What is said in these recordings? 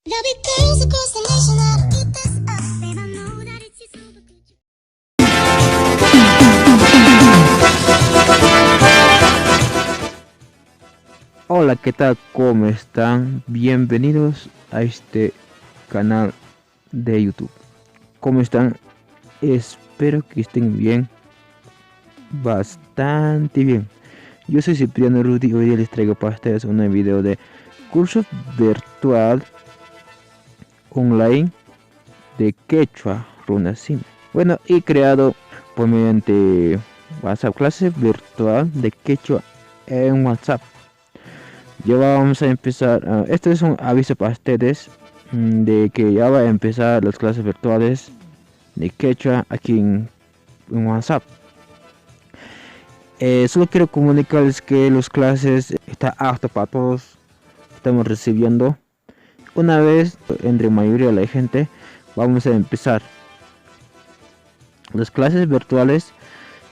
There'll be girls across the nation that'll eat this up. Babe, I know that it's your soul, but could you... Hola, ¿qué tal? ¿Cómo están? Bienvenidos a este canal de YouTube. ¿Cómo están? Espero que estén bien. Bastante bien. Yo soy Cipriano Rudy y hoy día les traigo para ustedes un video de curso virtual online de quechua runasime. Bueno, y creado por mediante WhatsApp, clase virtual de quechua en WhatsApp. Ya vamos a empezar. Este es un aviso para ustedes de que ya va a empezar las clases virtuales de quechua aquí en WhatsApp. Solo quiero comunicarles que las clases está apto para todos. Estamos recibiendo una vez entre mayoría de la gente. Vamos a empezar las clases virtuales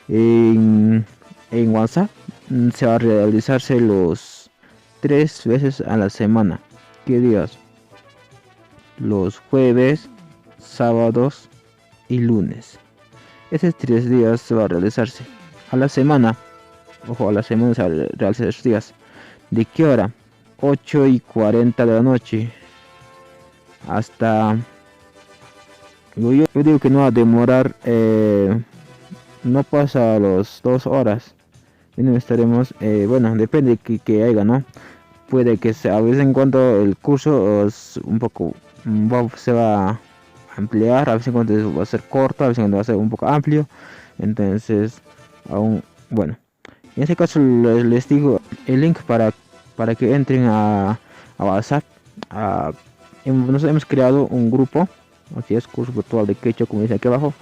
en WhatsApp. Se va a realizarse los 3 veces a la semana. ¿Qué días? Los jueves, sábados y lunes. Esos 3 días se va a realizarse a la semana. Ojo, a la semana se va a realizar esos días. ¿De qué hora? 8:40 de la noche hasta... Yo digo que no va a demorar, no pasa las 2 horas. Y no estaremos, bueno, depende de que haya, ¿no? Puede que sea, a veces en cuando el curso es un poco, se va a ampliar, a veces en cuando va a ser corto, a veces en cuando va a ser un poco amplio. Entonces, aún, bueno, en este caso les digo el link para que entren a WhatsApp. Nos hemos creado un grupo, así es, curso virtual de quechua, como dice aquí abajo.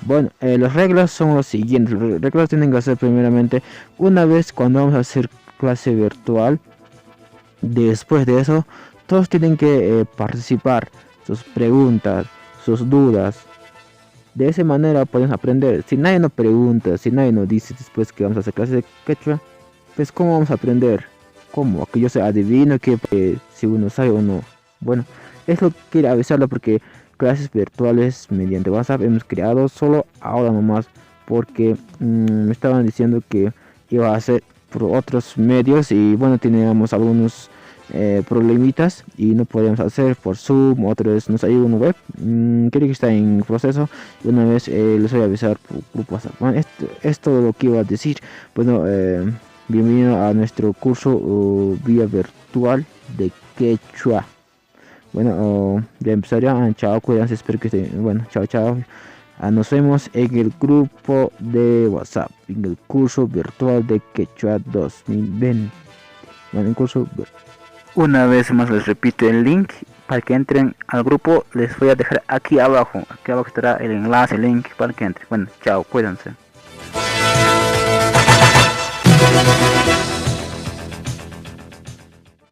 Bueno, las reglas son las siguientes. Las reglas tienen que hacer primeramente una vez cuando vamos a hacer clase virtual. Después de eso, todos tienen que participar, sus preguntas, sus dudas. De esa manera podemos aprender. Si nadie nos pregunta, si nadie nos dice después que vamos a hacer clase de quechua, pues ¿cómo vamos a aprender? ¿Cómo? Que yo se adivino que si uno sabe o no. Bueno, eso quiero avisarlo porque clases virtuales mediante WhatsApp hemos creado solo ahora nomás, porque me estaban diciendo que iba a hacer por otros medios y bueno, teníamos algunos problemitas y no podíamos hacer por Zoom. Otros nos ayuda una web, creo que está en proceso. Una vez les voy a avisar por WhatsApp. Bueno, esto es todo lo que iba a decir. Bueno, bienvenido a nuestro curso vía virtual de quechua. Bueno, ya empezaría. Chao, cuídense, espero que estén. Bueno, chao, chao. Nos vemos en el grupo de WhatsApp, en el curso virtual de quechua 2020. Bueno, el curso. Una vez más les repito el link para que entren al grupo. Les voy a dejar aquí abajo. Aquí abajo estará el enlace, el link para que entren. Bueno, chao, cuídense.